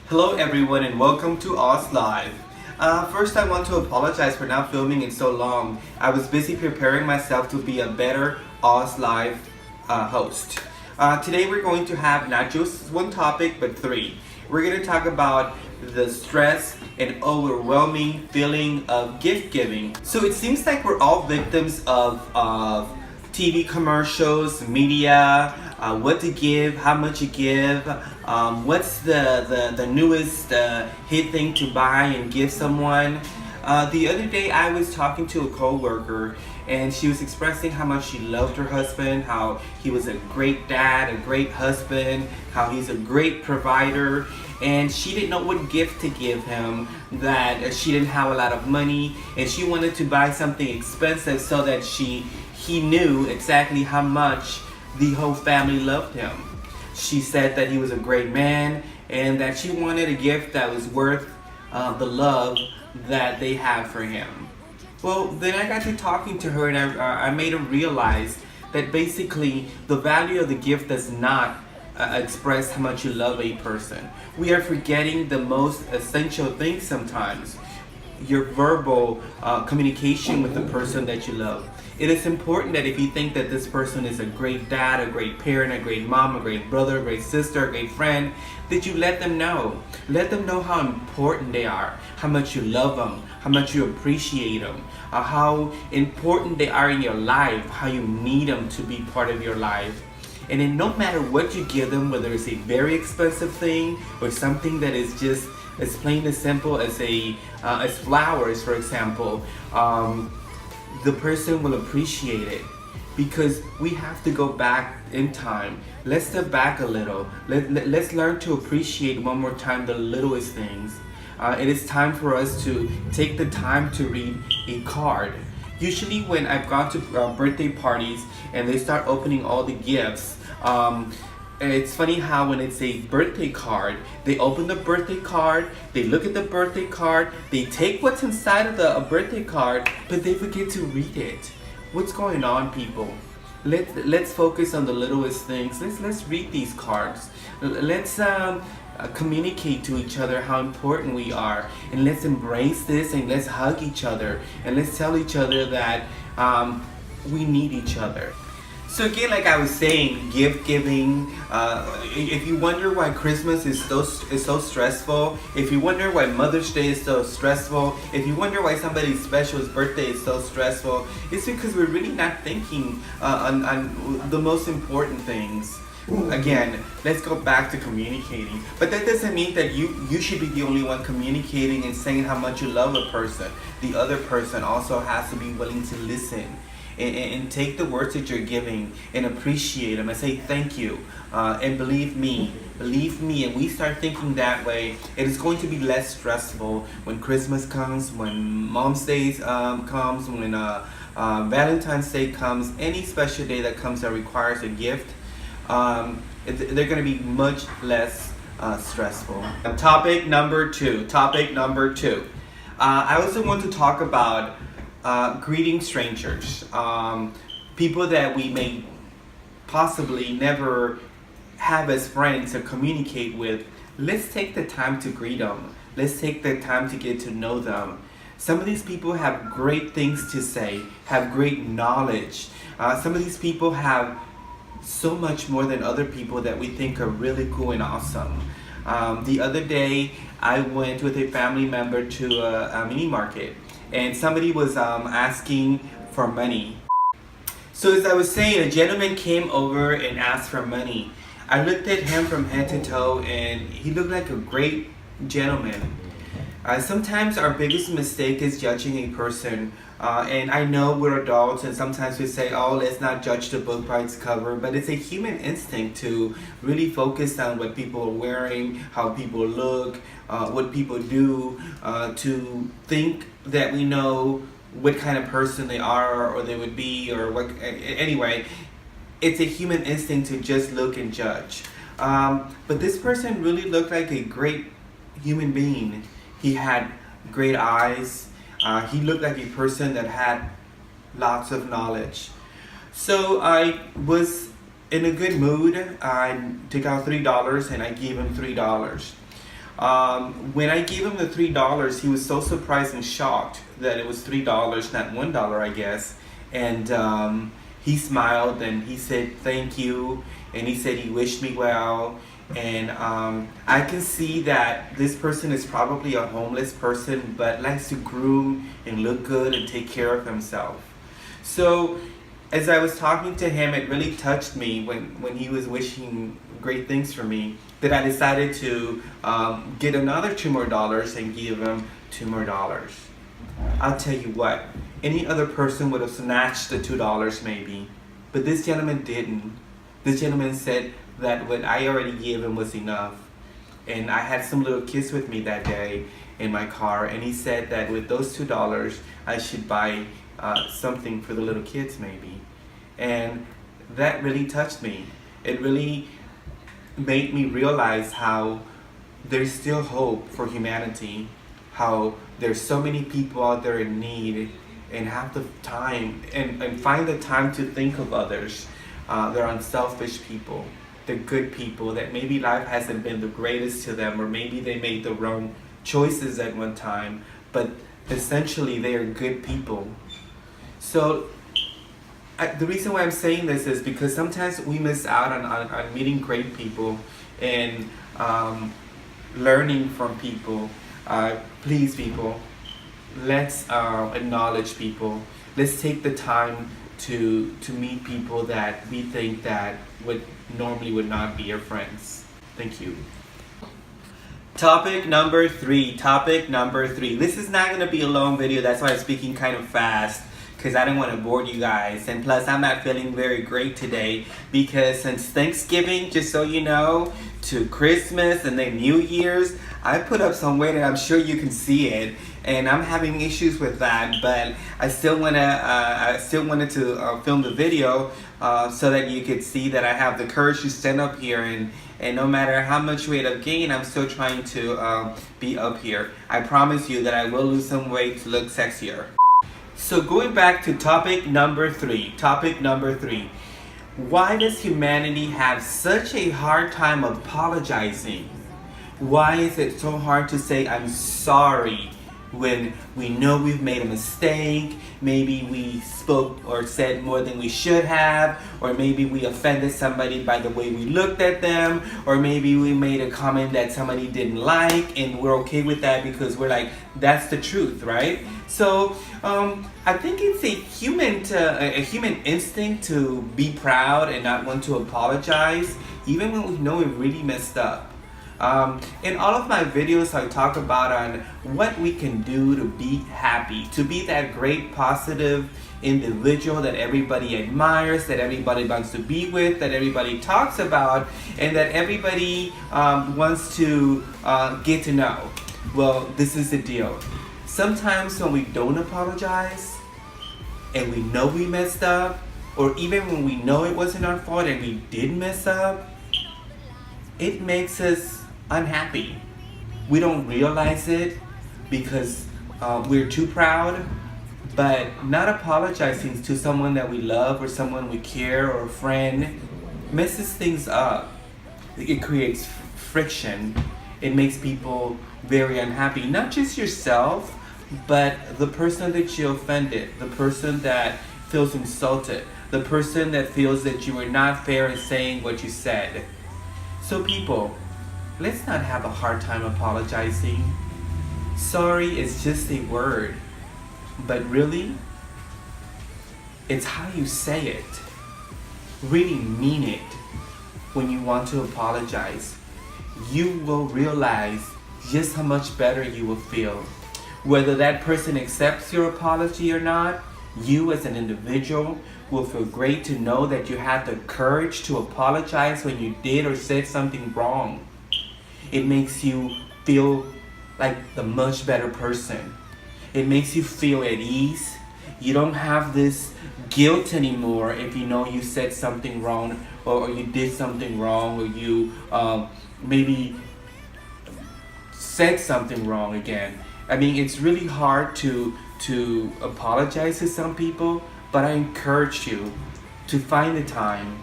Hello everyone and welcome to OSLIFE. First I want to apologize for not filming in so long. I was busy preparing myself to be a better OSLIFE host. Today we're going to have not just one topic but three. We're going to talk about the stress and overwhelming feeling of gift giving. So it seems like we're all victims of TV commercials, media, what to give, how much you give, what's the newest hit thing to buy and give someone. The other day I was talking to a coworker and she was expressing how much she loved her husband, how he was a great dad, a great husband, how he's a great provider, and she didn't know what gift to give him, that she didn't have a lot of money and she wanted to buy something expensive so that he knew exactly how much the whole family loved him. She said that he was a great man and that she wanted a gift that was worth the love that they have for him. Well, then I got to talking to her and I made her realize that basically the value of the gift does not express how much you love a person. We are forgetting the most essential thing sometimes: your verbal communication with the person that you love. It is important that if you think that this person is a great dad, a great parent, a great mom, a great brother, a great sister, a great friend, that you let them know. Let them know how important they are, how much you love them, how much you appreciate them, how important they are in your life, how you need them to be part of your life. And then no matter what you give them, whether it's a very expensive thing or something that is just as plain as simple as as flowers, for example, the person will appreciate it, because we have to go back in time. Let's step back a little. Let's learn to appreciate one more time the littlest things. It is time for us to take the time to read a card. Usually when I've gone to birthday parties and they start opening all the gifts, it's funny how when it's a birthday card, they open the birthday card, they look at the birthday card, they take what's inside of the birthday card, but they forget to read it. What's going on, people? Let's focus on the littlest things. Let's read these cards. Let's communicate to each other how important we are, and let's embrace this, and let's hug each other, and let's tell each other that we need each other. So again, like I was saying, gift giving. If you wonder why Christmas is so stressful, if you wonder why Mother's Day is so stressful, if you wonder why somebody's special's birthday is so stressful, it's because we're really not thinking on the most important things. Again, let's go back to communicating. But that doesn't mean that you should be the only one communicating and saying how much you love a person. The other person also has to be willing to listen and take the words that you're giving and appreciate them and say thank you. And believe me, and we start thinking that way, it is going to be less stressful when Christmas comes, when Mom's Day comes, when Valentine's Day comes, any special day that comes that requires a gift. They're going to be much less stressful. Topic number two. I also want to talk about greeting strangers, people that we may possibly never have as friends or communicate with. Let's take the time to greet them. Let's take the time to get to know them. Some of these people have great things to say, have great knowledge. Some of these people have so much more than other people that we think are really cool and awesome. The other day, I went with a family member to a mini market, and somebody was asking for money. So as I was saying, a gentleman came over and asked for money. I looked at him from head to toe and he looked like a great gentleman. Sometimes our biggest mistake is judging a person. And I know we're adults and sometimes we say, oh, let's not judge the book by its cover, but it's a human instinct to really focus on what people are wearing, how people look, what people do, to think that we know what kind of person they are or they would be, or what. Anyway, it's a human instinct to just look and judge. But this person really looked like a great human being. He had great eyes. He looked like a person that had lots of knowledge. So I was in a good mood. I took out $3 and I gave him $3. When I gave him the $3, he was so surprised and shocked that it was $3, not $1, I guess. And he smiled and he said thank you, and he said he wished me well. And I can see that this person is probably a homeless person, but likes to groom and look good and take care of himself. So as I was talking to him, it really touched me when he was wishing great things for me, that I decided to get another $2 more and give him $2 more. I'll tell you what, any other person would have snatched the $2 maybe, but this gentleman didn't. This gentleman said that what I already gave him was enough. And I had some little kids with me that day in my car, and he said that with those $2 I should buy something for the little kids maybe. And that really touched me. It really made me realize how there's still hope for humanity, how there's so many people out there in need, and have the time and find the time to think of others. They're unselfish people, they're good people that maybe life hasn't been the greatest to them, or maybe they made the wrong choices at one time, but essentially they are good people. So the reason why I'm saying this is because sometimes we miss out on meeting great people and learning from people. Please, people, let's acknowledge people. Let's take the time to meet people that we think that normally would not be our friends. Thank you. Topic number three. This is not going to be a long video. That's why I'm speaking kind of fast, because I don't want to bore you guys. And plus, I'm not feeling very great today because since Thanksgiving, just so you know, to Christmas and then New Year's, I put up some weight and I'm sure you can see it. And I'm having issues with that, but I still wanted to film the video so that you could see that I have the courage to stand up here, and no matter how much weight I've gained, I'm still trying to be up here. I promise you that I will lose some weight to look sexier. So going back to topic number three. Why does humanity have such a hard time apologizing? Why is it so hard to say I'm sorry when we know we've made a mistake? Maybe we spoke or said more than we should have, or maybe we offended somebody by the way we looked at them, or maybe we made a comment that somebody didn't like and we're okay with that because we're like, that's the truth, right? So I think it's a human instinct to be proud and not want to apologize even when we know we really messed up. In all of my videos, I talk about on what we can do to be happy, to be that great positive individual that everybody admires, that everybody wants to be with, that everybody talks about, and that everybody wants to get to know. Well, this is the deal. Sometimes when we don't apologize and we know we messed up, or even when we know it wasn't our fault and we did mess up, it makes us unhappy. We don't realize it because we're too proud, but not apologizing to someone that we love or someone we care or a friend messes things up. It creates friction. It makes people very unhappy. Not just yourself, but the person that you offended, the person that feels insulted, the person that feels that you were not fair in saying what you said. So people, let's not have a hard time apologizing. Sorry is just a word, but really, it's how you say it. Really mean it when you want to apologize. You will realize just how much better you will feel. Whether that person accepts your apology or not, you as an individual will feel great to know that you had the courage to apologize when you did or said something wrong. It makes you feel like the much better person. It makes you feel at ease. You don't have this guilt anymore if you know you said something wrong, or you did something wrong, or you maybe said something wrong again. I mean, it's really hard to apologize to some people, but I encourage you to find the time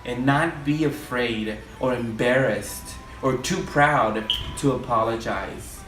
and not be afraid or embarrassed or too proud to apologize.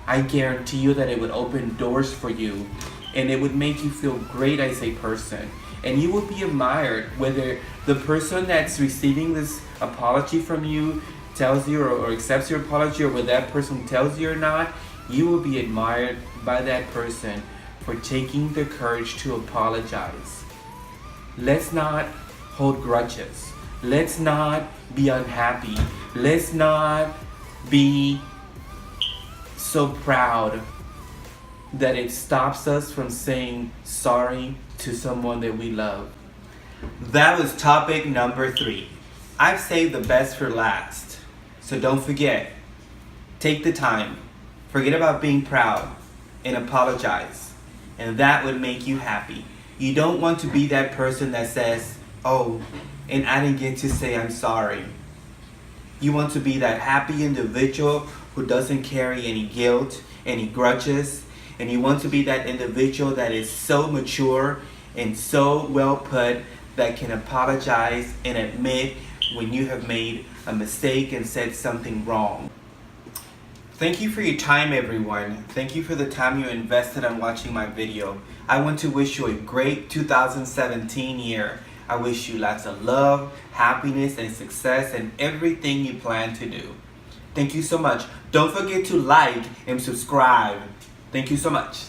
I guarantee you that it would open doors for you and it would make you feel great as a person. And you will be admired whether the person that's receiving this apology from you tells you or accepts your apology, or whether that person tells you or not. You will be admired by that person for taking the courage to apologize. Let's not hold grudges. Let's not be unhappy. Let's not be so proud that it stops us from saying sorry to someone that we love. That was topic number 3. I've saved the best for last. So don't forget, take the time, forget about being proud, and apologize. And that would make you happy. You don't want to be that person that says, oh, and I didn't get to say I'm sorry. You want to be that happy individual who doesn't carry any guilt, any grudges, and you want to be that individual that is so mature and so well put that can apologize and admit when you have made a mistake and said something wrong. Thank you for your time, everyone. Thank you for the time you invested on watching my video. I want to wish you a great 2017 year. I wish you lots of love, happiness, and success in everything you plan to do. Thank you so much. Don't forget to like and subscribe. Thank you so much.